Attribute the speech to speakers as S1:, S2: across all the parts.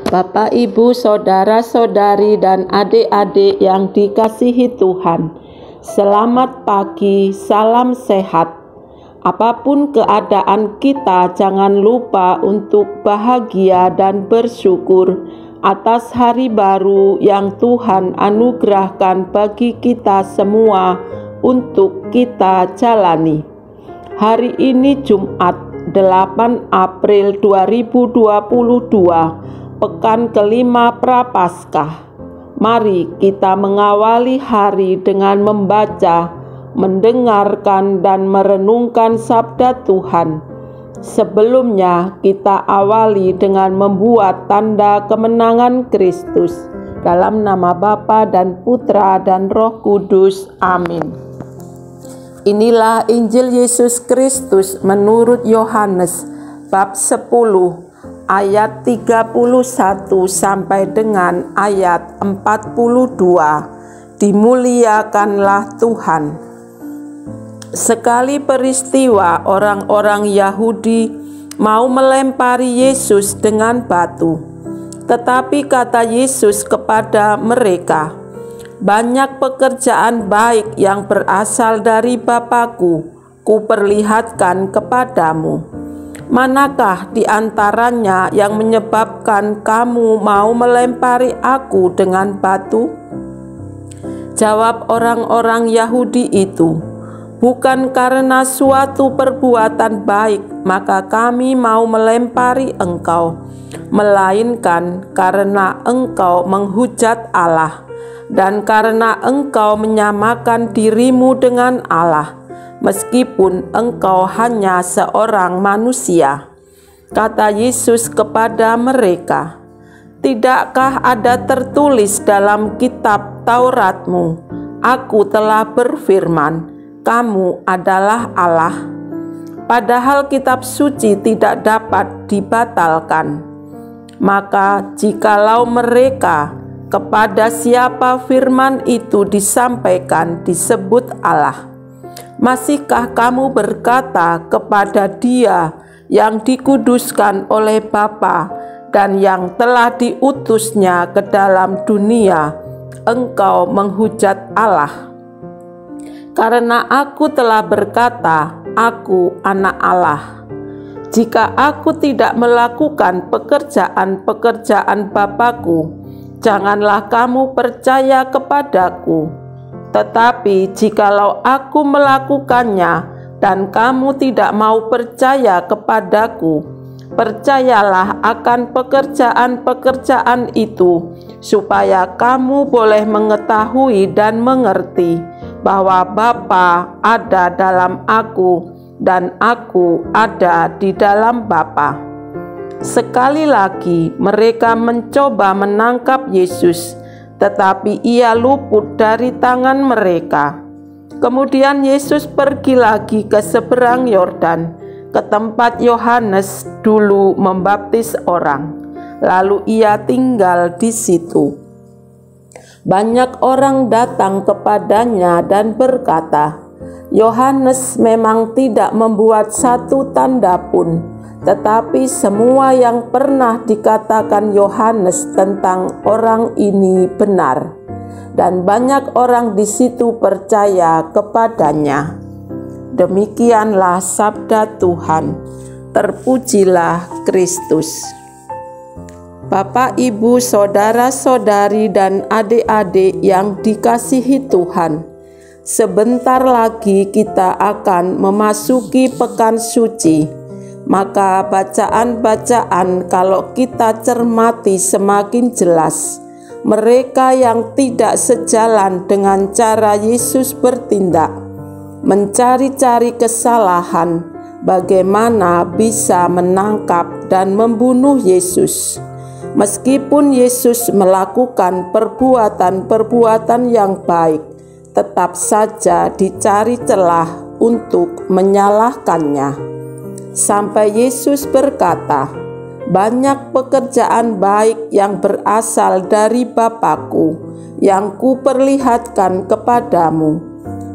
S1: Bapak, Ibu, saudara-saudari, dan adik-adik yang dikasihi Tuhan, selamat pagi, salam sehat. Apapun keadaan kita, jangan lupa untuk bahagia dan bersyukur atas hari baru yang Tuhan anugerahkan bagi kita semua untuk kita jalani. Hari ini Jumat 8 April 2022, pekan kelima Prapaskah. Mari kita mengawali hari dengan membaca, mendengarkan, dan merenungkan sabda Tuhan. Sebelumnya kita awali dengan membuat tanda kemenangan Kristus. Dalam nama Bapa dan Putra dan Roh Kudus. Amin. Inilah Injil Yesus Kristus menurut Yohanes bab 10 ayat 31 sampai dengan ayat 42. Dimuliakanlah Tuhan. Sekali peristiwa orang-orang Yahudi mau melempari Yesus dengan batu. Tetapi kata Yesus kepada mereka, "Banyak pekerjaan baik yang berasal dari Bapa-Ku, Kuperlihatkan kepadamu. Manakah di antaranya yang menyebabkan kamu mau melempari aku dengan batu?" Jawab orang-orang Yahudi itu, "Bukan karena suatu perbuatan baik maka kami mau melempari engkau, melainkan karena engkau menghujat Allah, dan karena engkau menyamakan dirimu dengan Allah, meskipun engkau hanya seorang manusia." Kata Yesus kepada mereka, "Tidakkah ada tertulis dalam kitab Tauratmu, Aku telah berfirman, kamu adalah Allah?" Padahal kitab suci tidak dapat dibatalkan. Maka jikalau mereka kepada siapa firman itu disampaikan disebut Allah, masihkah kamu berkata kepada Dia yang dikuduskan oleh Bapa dan yang telah diutusnya ke dalam dunia, engkau menghujat Allah? Karena aku telah berkata, aku anak Allah. Jika aku tidak melakukan pekerjaan-pekerjaan Bapa-Ku, janganlah kamu percaya kepadaku. Tetapi jikalau aku melakukannya dan kamu tidak mau percaya kepadaku, percayalah akan pekerjaan-pekerjaan itu, supaya kamu boleh mengetahui dan mengerti bahwa Bapa ada dalam aku dan aku ada di dalam Bapa. Sekali lagi mereka mencoba menangkap Yesus, tetapi Ia luput dari tangan mereka. Kemudian Yesus pergi lagi ke seberang Yordan, ke tempat Yohanes dulu membaptis orang. Lalu Ia tinggal di situ. Banyak orang datang kepadanya dan berkata, "Yohanes memang tidak membuat satu tanda pun, tetapi semua yang pernah dikatakan Yohanes tentang orang ini benar." Dan banyak orang di situ percaya kepadanya. Demikianlah sabda Tuhan. Terpujilah Kristus. Bapak, Ibu, saudara-saudari, dan adik-adik yang dikasihi Tuhan, sebentar lagi kita akan memasuki pekan suci. Maka bacaan-bacaan kalau kita cermati semakin jelas. Mereka yang tidak sejalan dengan cara Yesus bertindak, mencari-cari kesalahan, bagaimana bisa menangkap dan membunuh Yesus. Meskipun Yesus melakukan perbuatan-perbuatan yang baik, tetap saja dicari celah untuk menyalahkannya. Sampai Yesus berkata, "Banyak pekerjaan baik yang berasal dari Bapa-Ku, yang Kuperlihatkan kepadamu.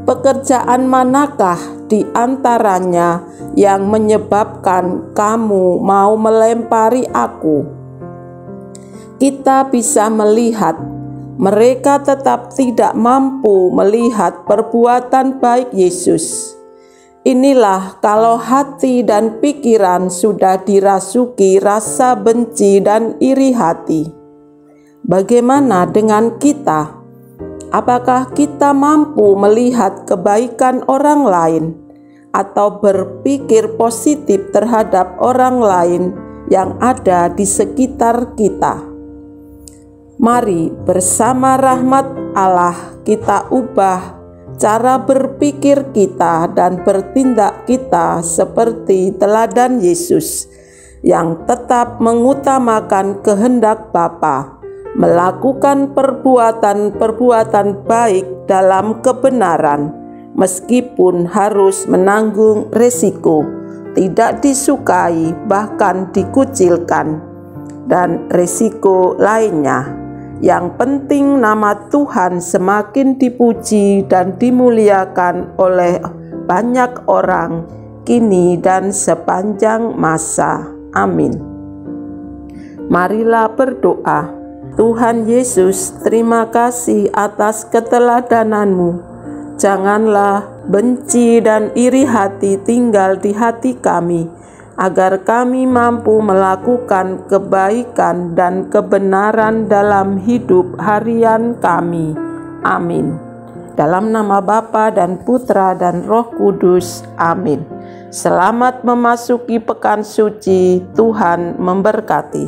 S1: Pekerjaan manakah di antaranya yang menyebabkan kamu mau melempari Aku?" kita bisa melihat mereka tetap tidak mampu melihat perbuatan baik Yesus. Inilah kalau hati dan pikiran sudah dirasuki rasa benci dan iri hati. Bagaimana dengan kita? Apakah kita mampu melihat kebaikan orang lain atau berpikir positif terhadap orang lain yang ada di sekitar kita? Mari bersama rahmat Allah kita ubah cara berpikir kita dan bertindak kita seperti teladan Yesus yang tetap mengutamakan kehendak Bapa, melakukan perbuatan-perbuatan baik dalam kebenaran meskipun harus menanggung resiko, tidak disukai bahkan dikucilkan, dan resiko lainnya. Yang penting nama Tuhan semakin dipuji dan dimuliakan oleh banyak orang kini dan sepanjang masa. Amin. Marilah berdoa. Tuhan Yesus, terima kasih atas keteladanan-Mu. Janganlah benci dan iri hati tinggal di hati kami, agar kami mampu melakukan kebaikan dan kebenaran dalam hidup harian kami. Amin. Dalam nama Bapa dan Putra dan Roh Kudus. Amin. Selamat memasuki pekan suci. Tuhan memberkati.